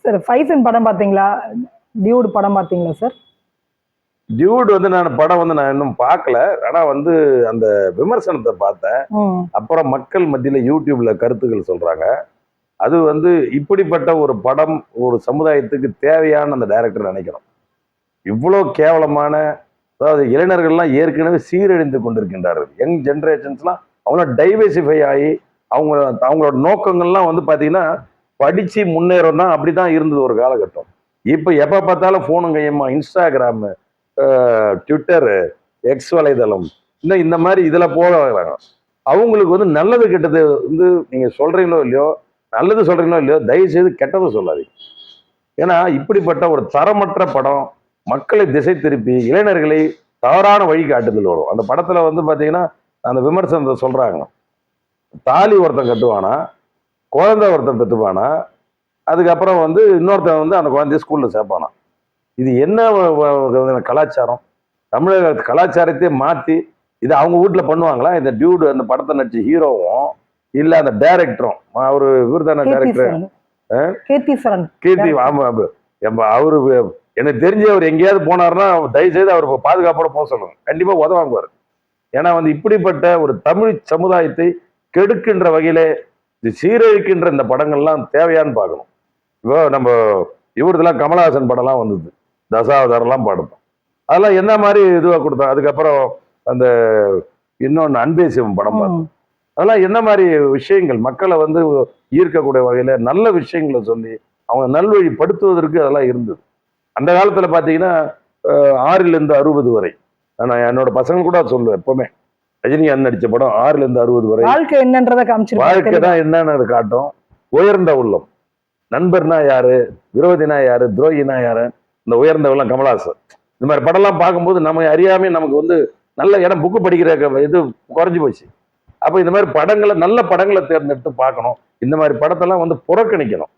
Sir ஃபைசன் படம் பார்த்தீங்களா? Dude படம் பார்த்தீங்களா சார்? டியூட் வந்து நான் இன்னும் பார்க்கல. ஆனா வந்து அந்த விமர்சனத்தை பார்த்தேன். அப்புறம் மக்கள் மத்தியில யூடியூப்ல கருத்துக்கள் சொல்றாங்க. அது வந்து இப்படிப்பட்ட ஒரு படம் ஒரு சமுதாயத்துக்கு தேவையான அந்த டைரக்டர் நினைக்கணும். இவ்வளோ கேவலமான, அதாவது இளைஞர்கள்லாம் ஏற்கனவே சீரழிந்து கொண்டிருக்கின்றார்கள். யங் ஜென்ரேஷன்ஸ்லாம் அவங்களாம் டைவர்சிஃபை ஆகி அவங்க அவங்களோட நோக்கங்கள்லாம் வந்து பார்த்தீங்கன்னா படிச்சு முன்னேறம் தான். அப்படிதான் இருந்தது ஒரு காலகட்டம். இப்போ எப்போ பார்த்தாலும் ஃபோனும் கையுமா, இன்ஸ்டாகிராமு, ட்விட்டரு, எக்ஸ் வலைதளம், இன்னும் இந்த மாதிரி இதில் போகிறாங்க. அவங்களுக்கு வந்து நல்லது கெட்டது வந்து நீங்கள் சொல்கிறீங்களோ இல்லையோ, நல்லது சொல்கிறீங்களோ இல்லையோ, தயவு செய்து கெட்டதை சொல்லாதீங்க. ஏன்னா இப்படிப்பட்ட ஒரு தரமற்ற படம் மக்களை திசை திருப்பி இளைஞர்களை தவறான வழி காட்டுதல் வரும். அந்த படத்தில் வந்து பார்த்தீங்கன்னா அந்த விமர்சனத்தை சொல்கிறாங்க, தாலி ஒருத்தன் கட்டுவானா, குழந்தை ஒருத்தன் பெற்றுப்பானா, அதுக்கப்புறம் வந்து இன்னொருத்தன் வந்து அந்த குழந்தைய ஸ்கூலில் சேர்ப்பானா. இது என்ன கலாச்சாரம்? தமிழக கலாச்சாரத்தையே மாற்றி இது அவங்க வீட்டில் பண்ணுவாங்களா? இந்த டியூடு அந்த படத்தை நடிச்ச ஹீரோவும் இல்லை அந்த டைரக்டரும், அவரு இவர் தானே டைரக்டர், கீர்த்தி. ஆமா, அவரு எனக்கு தெரிஞ்சு அவர் எங்கேயாவது போனாருன்னா தயவு செய்து அவர் பாதுகாப்போட போக சொல்லுங்க. கண்டிப்பா உதவாங்குவார். ஏன்னா வந்து இப்படிப்பட்ட ஒரு தமிழ் சமுதாயத்தை கெடுக்கின்ற வகையிலே சீரழிக்கின்ற இந்த படங்கள்லாம் தேவையான்னு பார்க்கணும். இப்போ நம்ம இவருதெல்லாம் கமலஹாசன் படம்லாம் வந்தது, தசாவதாரெல்லாம் படம், அதெல்லாம் என்ன மாதிரி இதுவாக கொடுத்தோம். அதுக்கப்புறம் அந்த இன்னொன்று அன்பே சிவம் படம் பார்த்தோம். அதெல்லாம் என்ன மாதிரி விஷயங்கள் மக்களை வந்து ஈர்க்கக்கூடிய வகையில நல்ல விஷயங்களை சொல்லி அவங்க நல்வழிப்படுத்துவதற்கு அதெல்லாம் இருந்தது. அந்த காலத்துல பாத்தீங்கன்னா 6லிருந்து 60 வரை நான் என்னோட பசங்க கூட சொல்லுவேன் எப்பவுமே, ரஜினிகாந்த் நடிச்ச படம் 6லிருந்து 60 வரை வாழ்க்கை என்னன்றதை காமிச்சு, வாழ்க்கை தான் என்னன்னு காட்டும். உயர்ந்த உள்ளம், நண்பர்னா யாரு, விரோதினா யாரு, துரோகினா யாரு, இந்த உயர்ந்த உள்ளம் கமலஹாசன். இந்த மாதிரி படம்லாம் பார்க்கும்போது நம்ம அறியாமே நமக்கு வந்து நல்ல இடம் புக்கு படிக்கிற இது குறைஞ்சி போச்சு. அப்போ இந்த மாதிரி படங்களை, நல்ல படங்களை தேர்ந்தெடுத்து பார்க்கணும். இந்த மாதிரி படத்தெல்லாம் வந்து புறக்கணிக்கணும்.